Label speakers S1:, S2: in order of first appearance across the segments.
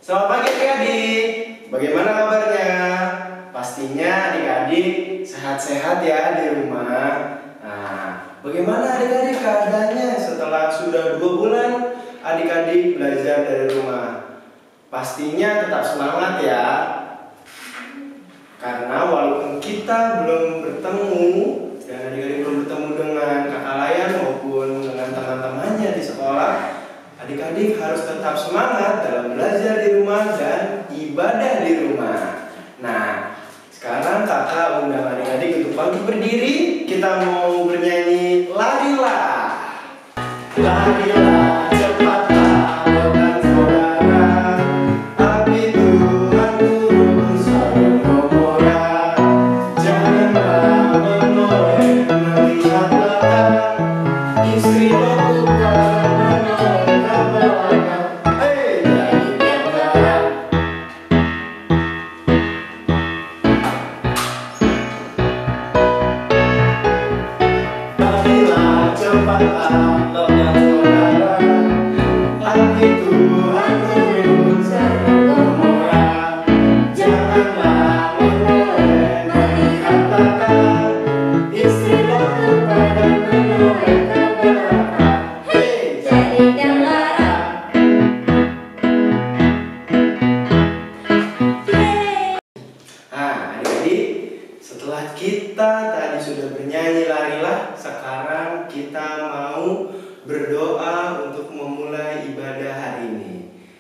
S1: Selamat pagi adik-adik. Bagaimana kabarnya? Pastinya adik-adik sehat-sehat ya di rumah. Nah, bagaimana adik-adik keadaannya setelah sudah 2 bulan adik-adik belajar dari rumah? Pastinya tetap semangat ya. Karena walaupun kita belum bertemu dan adik-adik belum bertemu dengan kakak layan maupun dengan teman-temannya di sekolah, adik-adik harus tetap semangat dalam belajar di rumah dan ibadah di rumah. Nah, sekarang kakak undang adik-adik untuk bangkit berdiri. Kita mau bernyanyi Larilah. Larilah cepatlah dengan saudara, api Tuhan turun sarung Gomora. Janganlah menoleh melihat belakang, istri lakukan menoleh ke belakang. Hei, jadikanlah. Larilah cepatlah dengan saudara, api Tuhan turun sarung Gomora. Janganlah menoleh melihat belakang, istri lakukan menoleh ke belakang. Hei, jadikanlah. Nah, adik-adik, setelah kita tadi sudah bernyanyi Larilah, sekarang kita mau berdoa untuk memulai ibadah hari ini.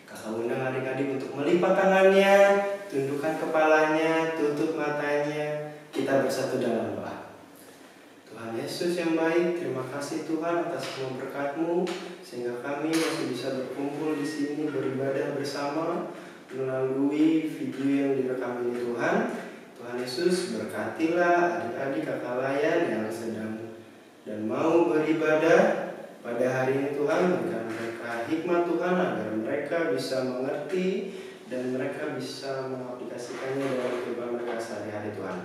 S1: Kakak undang adik-adik untuk melipat tangannya, tundukkan kepalanya, tutup matanya. Kita bersatu dalam doa. Tuhan Yesus yang baik, terima kasih Tuhan atas semua berkat-Mu sehingga kami masih bisa berkumpul di sini beribadah bersama melalui video yang direkam ini Tuhan. Tuhan Yesus berkatilah adik-adik kakak layan yang sedang dan mau beribadah pada hari ini Tuhan. Berikan mereka hikmat Tuhan agar mereka bisa mengerti dan mereka bisa mengaplikasikannya dalam kehidupan mereka sehari-hari Tuhan.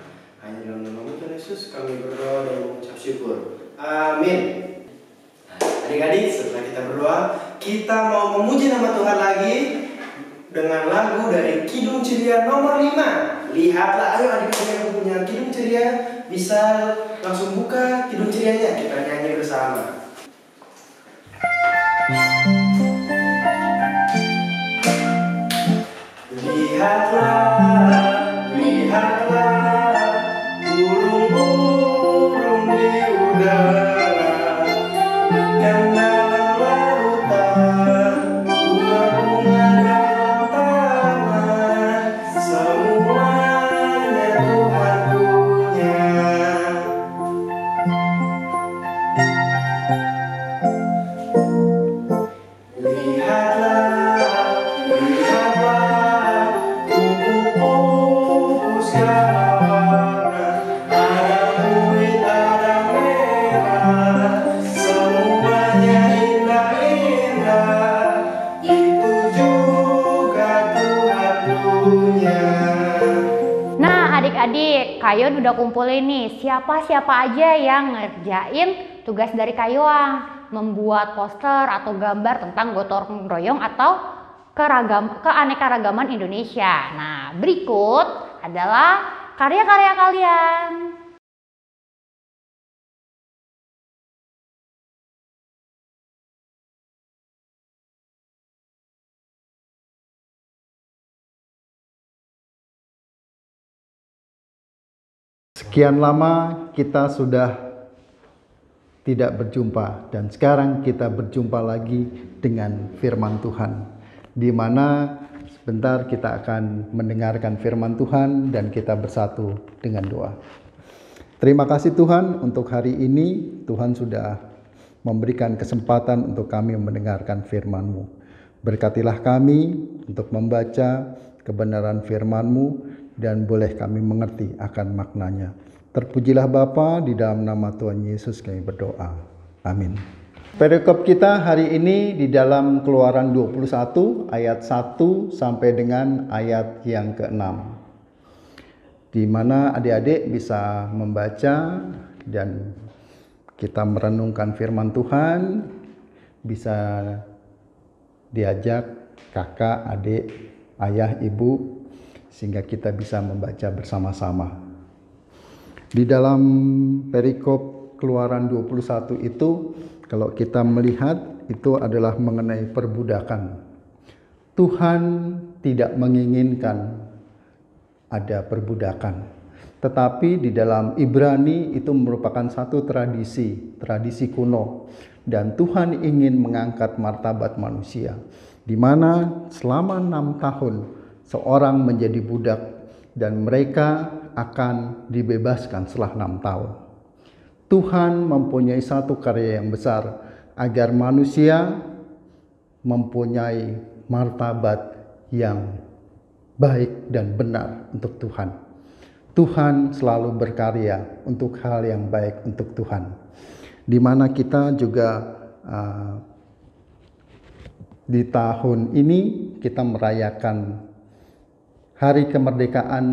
S1: Hanya dalam nama Tuhan Yesus kami berdoa dan mengucap syukur. Amin. Nah, adik-adik, setelah kita berdoa, kita mau memuji nama Tuhan lagi dengan lagu dari Kidung Ceria nomor 5. Lihatlah, ayo adik-adik yang punya Kidung Ceria bisa langsung buka Kidung Cerianya, kita nyanyi bersama. Lihatlah, lihatlah, burung-burung di udara, ikan dalam lautan, bunga-bunga dalam taman, semuanya Tuhan punya. Lihatlah, lihatlah, kupu-kupu segala warna, ada kuning, ada merah, semuanya indah-indah, itu juga Tuhan punya.
S2: Nah adik-adik, Kayon udah kumpulin nih siapa-siapa aja yang ngerjain tugas dari Kayoang, membuat poster atau gambar tentang gotong royong atau keanekaragaman Indonesia. Nah, berikut adalah karya-karya kalian.
S3: Sekian lama kita sudah tidak berjumpa dan sekarang kita berjumpa lagi dengan firman Tuhan, di mana sebentar kita akan mendengarkan firman Tuhan dan kita bersatu dengan doa. Terima kasih Tuhan untuk hari ini. Tuhan sudah memberikan kesempatan untuk kami mendengarkan firman-Mu. Berkatilah kami untuk membaca kebenaran firman-Mu dan boleh kami mengerti akan maknanya. Terpujilah Bapa, di dalam nama Tuhan Yesus kami berdoa. Amin. Perikop kita hari ini di dalam Keluaran 21 ayat 1 sampai dengan ayat yang ke-6. Di mana adik-adik bisa membaca dan kita merenungkan firman Tuhan, bisa diajak kakak, adik ayah, ibu, sehingga kita bisa membaca bersama-sama. Di dalam perikop Keluaran 21 itu, kalau kita melihat, itu adalah mengenai perbudakan. Tuhan tidak menginginkan ada perbudakan. Tetapi di dalam Ibrani itu merupakan satu tradisi kuno. Dan Tuhan ingin mengangkat martabat manusia, di mana selama 6 tahun seorang menjadi budak dan mereka akan dibebaskan setelah 6 tahun. Tuhan mempunyai satu karya yang besar agar manusia mempunyai martabat yang baik dan benar untuk Tuhan. Tuhan selalu berkarya untuk hal yang baik untuk Tuhan. Di mana kita juga di tahun ini kita merayakan Hari Kemerdekaan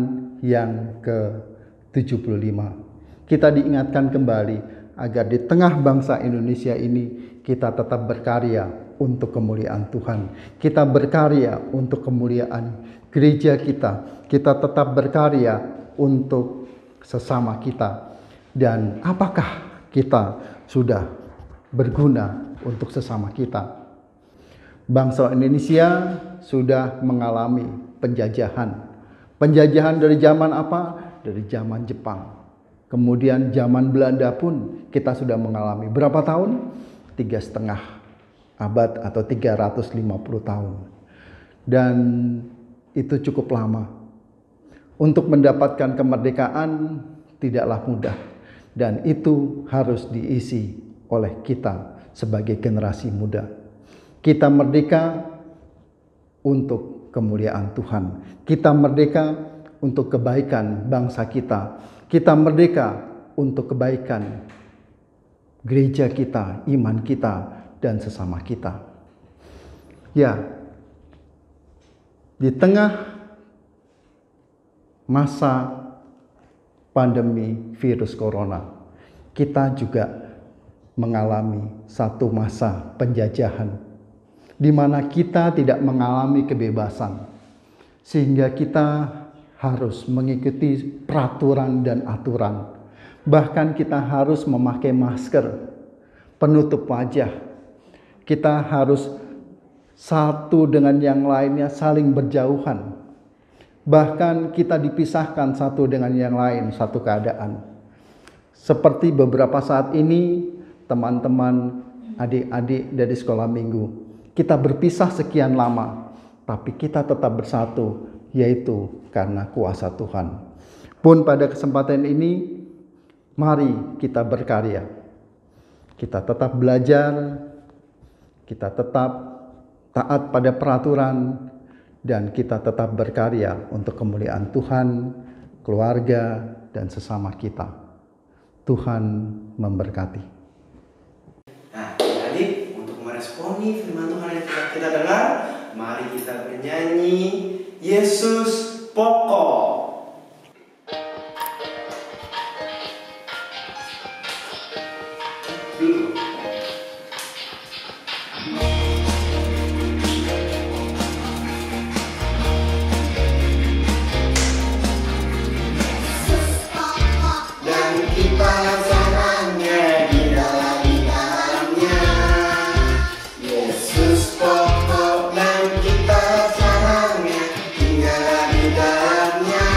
S3: yang ke-75. Kita diingatkan kembali agar di tengah bangsa Indonesia ini kita tetap berkarya untuk kemuliaan Tuhan. Kita berkarya untuk kemuliaan gereja kita. Kita tetap berkarya untuk sesama kita. Dan apakah kita sudah berguna untuk sesama kita? Bangsa Indonesia sudah mengalami penjajahan. Penjajahan dari zaman apa? Dari zaman Jepang. Kemudian zaman Belanda pun kita sudah mengalami berapa tahun? 3,5 abad atau 350 tahun. Dan itu cukup lama. Untuk mendapatkan kemerdekaan tidaklah mudah. Dan itu harus diisi oleh kita sebagai generasi muda. Kita merdeka untuk kemuliaan Tuhan. Kita merdeka untuk kebaikan bangsa kita. Kita merdeka untuk kebaikan gereja kita, iman kita, dan sesama kita. Ya, di tengah masa pandemi virus corona, kita juga mengalami satu masa penjajahan di mana kita tidak mengalami kebebasan, sehingga kita harus mengikuti peraturan dan aturan. Bahkan kita harus memakai masker, penutup wajah. Kita harus satu dengan yang lainnya saling berjauhan. Bahkan kita dipisahkan satu dengan yang lain, satu keadaan. Seperti beberapa saat ini, teman-teman, adik-adik dari sekolah minggu, kita berpisah sekian lama, tapi kita tetap bersatu, yaitu karena kuasa Tuhan. Pun pada kesempatan ini, mari kita berkarya. Kita tetap belajar, kita tetap taat pada peraturan, dan kita tetap berkarya untuk kemuliaan Tuhan, keluarga, dan sesama kita. Tuhan memberkati.
S1: Nah, jadi untuk meresponi firman Tuhan yang telah kita dengar, mari kita bernyanyi Yesus pokok.
S4: Pokok dan kita caranya tinggal di dalamnya.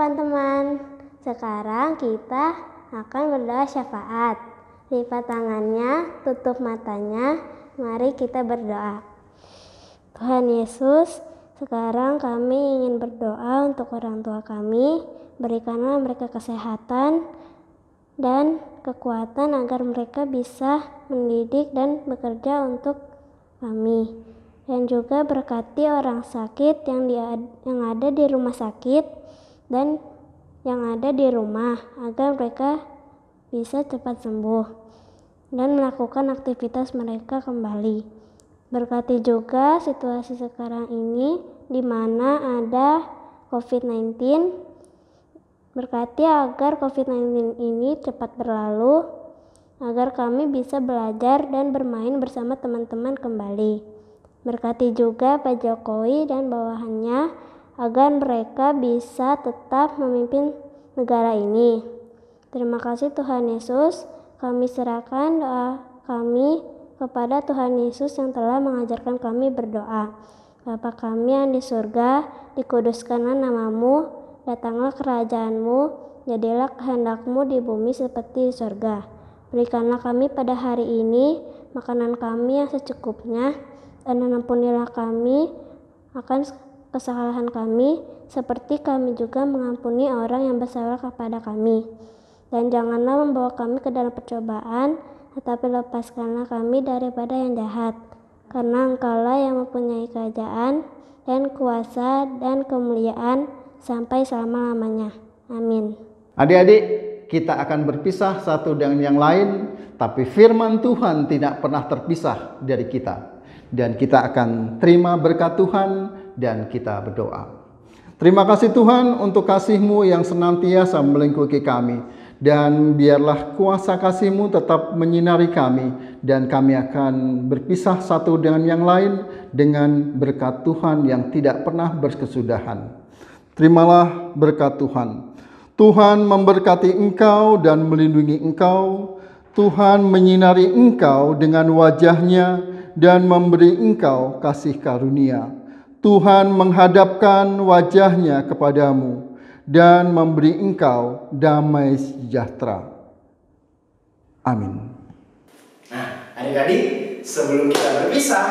S4: teman-teman. Sekarang kita akan berdoa syafaat. Lipat tangannya, tutup matanya, mari kita berdoa. Tuhan Yesus, sekarang kami ingin berdoa untuk orang tua kami. Berikanlah mereka kesehatan dan kekuatan agar mereka bisa mendidik dan bekerja untuk kami. Dan juga berkati orang sakit yang ada di rumah sakit dan yang ada di rumah agar mereka bisa cepat sembuh dan melakukan aktivitas mereka kembali. Berkati juga situasi sekarang ini di mana ada COVID-19. Berkati agar COVID-19 ini cepat berlalu, agar kami bisa belajar dan bermain bersama teman-teman kembali. Berkati juga Pak Jokowi dan bawahannya, agar mereka bisa tetap memimpin negara ini. Terima kasih Tuhan Yesus, kami serahkan doa kami kepada Tuhan Yesus yang telah mengajarkan kami berdoa. Bapa kami yang di surga, dikuduskanlah namamu, datanglah kerajaanmu, jadilah kehendakmu di bumi seperti di surga. Berikanlah kami pada hari ini makanan kami yang secukupnya, dan ampunilah kami akan kesalahan kami, seperti kami juga mengampuni orang yang bersalah kepada kami. Dan janganlah membawa kami ke dalam percobaan, tetapi lepaskanlah kami daripada yang jahat. Karena Engkaulah yang mempunyai kerajaan dan kuasa dan kemuliaan sampai selama-lamanya. Amin.
S3: Adik-adik, kita akan berpisah satu dengan yang lain, tapi firman Tuhan tidak pernah terpisah dari kita. Dan kita akan terima berkat Tuhan dan kita berdoa. Terima kasih Tuhan untuk kasih-Mu yang senantiasa melingkupi kami. Dan biarlah kuasa kasih-Mu tetap menyinari kami. Dan kami akan berpisah satu dengan yang lain dengan berkat Tuhan yang tidak pernah berkesudahan. Terimalah berkat Tuhan. Tuhan memberkati engkau dan melindungi engkau. Tuhan menyinari engkau dengan wajah-Nya dan memberi engkau kasih karunia. Tuhan menghadapkan wajah-Nya kepadamu dan memberi engkau damai sejahtera. Amin.
S1: Nah, adik-adik, sebelum kita berpisah,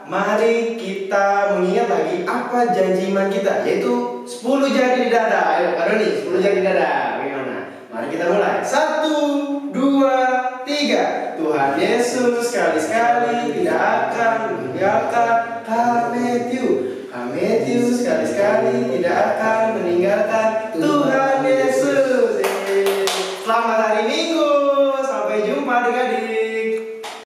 S1: mari kita mengingat lagi apa janji iman kita, yaitu 10 jari di dada. Ayo, Kak Doni, 10 jari di dada. Bagaimana? Mari kita mulai. 1, 2, 3. Tuhan Yesus sekali-sekali tidak akan meninggalkan Matthew. Matthew sekali-sekali tidak akan meninggalkan Tuhan Yesus. Selamat hari Minggu. Sampai jumpa adik-adik.